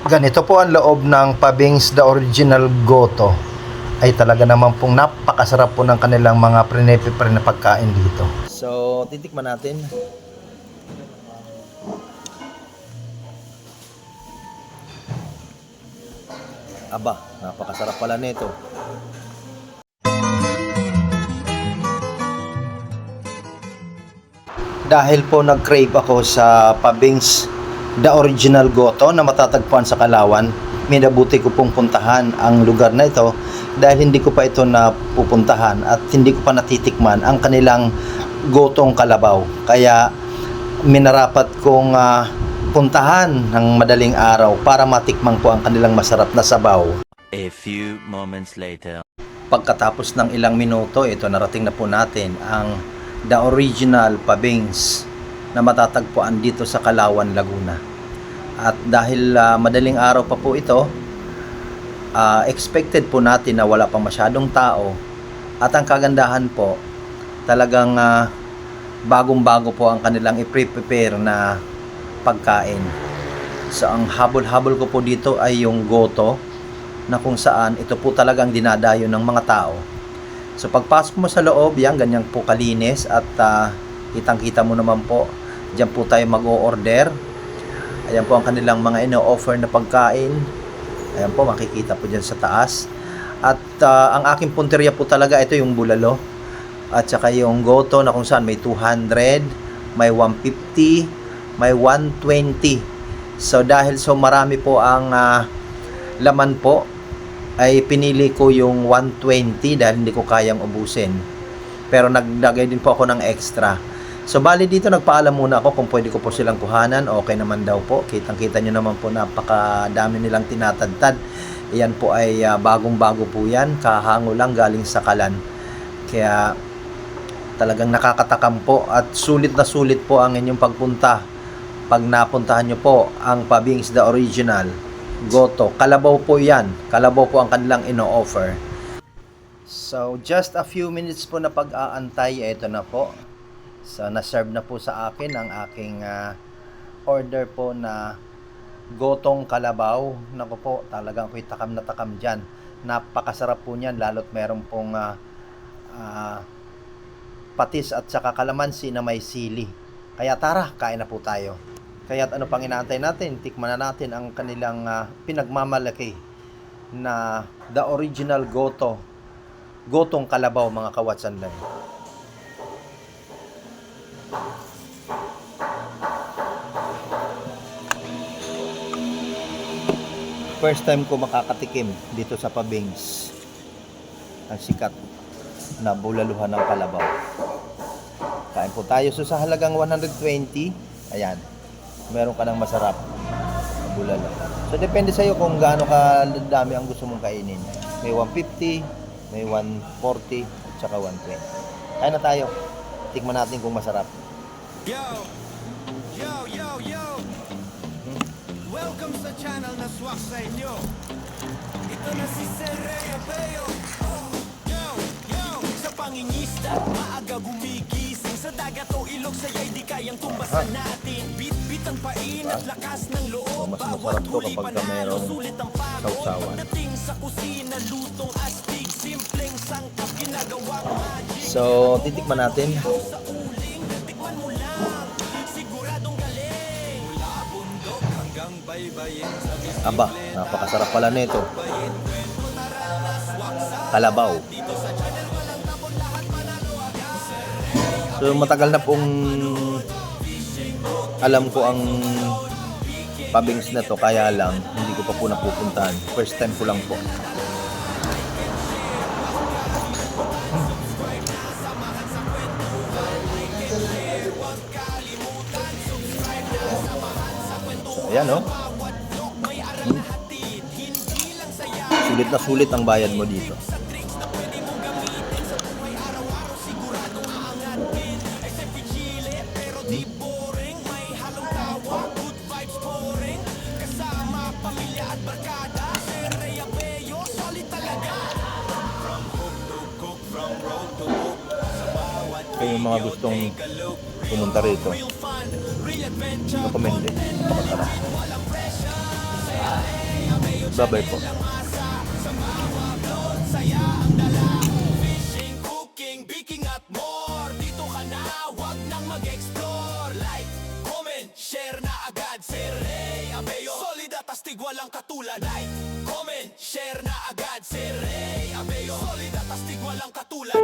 Ganito po ang loob ng Pabings The Original Goto. Ay talaga naman pong napakasarap po ng kanilang mga pre na pagkain dito. So, titikman natin. Aba, napakasarap pala nito. Dahil po nag-crave ako sa Pabings The Original Goto na matatagpuan sa Kalawan, minabuti ko pong puntahan ang lugar na ito dahil hindi ko pa ito napupuntahan at hindi ko pa natitikman ang kanilang gotong kalabaw. Kaya minarapat kong puntahan ng madaling araw para matikman ko ang kanilang masarap na sabaw. A few moments later. Pagkatapos ng ilang minuto, ito narating na po natin ang The Original Pabings na matatagpuan dito sa Kalawan, Laguna. At dahil madaling araw pa po ito, expected po natin na wala pang masyadong tao. At ang kagandahan po, talagang bagong-bago po ang kanilang i-prepare na pagkain. So ang habol-habol ko po dito ay yung goto, na kung saan ito po talagang dinadayo ng mga tao. So pagpasok mo sa loob, yan, ganyan po kalinis at kitang-kita mo naman po, diyan po tayo mag-o-order. Ayan po ang kanilang mga ino-offer na pagkain. Ayan po, makikita po diyan sa taas. At ang aking punteriya po talaga, ito yung bulalo. At saka yung goto na kung saan may 200, may 150, may 120. So dahil so marami po ang laman po, ay pinili ko yung 120 dahil hindi ko kayang ubusin. Pero nagdagay din po ako ng extra. So bali dito nagpaalam muna ako kung pwede ko po silang kuhanan. Okay naman daw po. Kitang-kita nyo naman po, napakadami nilang tinatadtad. Yan po ay bagong-bago po yan. Kahango lang galing sa kalan. Kaya talagang nakakatakam po at sulit na sulit po ang inyong pagpunta pag napuntahan nyo po ang Pabings The Original Goto. Kalabaw po yan. Kalabaw po ang kanilang ino-offer. So, just a few minutes po na pag-aantay. Ito na po. So, na-serve na po sa akin ang aking order po na gotong kalabaw. Naku po, talagang ako'y takam na takam dyan. Napakasarap po niyan, lalo't meron pong patis at saka kalamansi na may sili. Kaya tara, kain na po tayo. Kaya't ano pang inaantay natin, tikman na natin ang kanilang pinagmamalaki na The Original Goto. Gotong kalabaw, mga kawatsanday. First time ko makakatikim dito sa Pabings. Ang sikat na bulaluhan ng kalabaw. Kain po tayo. So sa halagang 120, ayan, meron ka ng masarap na bulalo. So depende sa iyo kung gaano ka dami ang gusto mong kainin. May 150, may 140, at saka 120. Kain na tayo. Tikman natin kung masarap. Yo! Yo, yo, yo! Welcome sa channel na swak sa inyo. Ito na si Serena Bayo. Yo, yo! Sa pangingista, maaga gumigising. Sa dagat o ilog, saya'y di kayang tumbasan natin. Bit-bit ang pain at lakas ng loob. Mas masarap to kapag merong sulit ang pagod. sausawan. Pagdating sa kusina, lutong astig. Simpleng sangkap, ginagawang magic. So, titikman natin. Sa uling, tikman mo lang. Siguradong galing. Mula bundok hanggang baybayin. Aba, napakasarap pala nito. Kalabaw. So, matagal na pong alam ko ang Pabings na to, kaya lang hindi ko pa po napupuntahan. First time ko lang po. So, ayan o. Sulit na sulit ang bayad mo dito. Kaya yung mga gustong pumunta rito, recommended. Napakasarap. Bye-bye po. Fishing, cooking, baking at more. Dito ka na, wag nang mag-explore. Like, comment, share na agad si Ray Abeo. Solid at astig, walang katulad. Like, comment, share na agad si Ray Abeo. Solid at astig, walang katulad.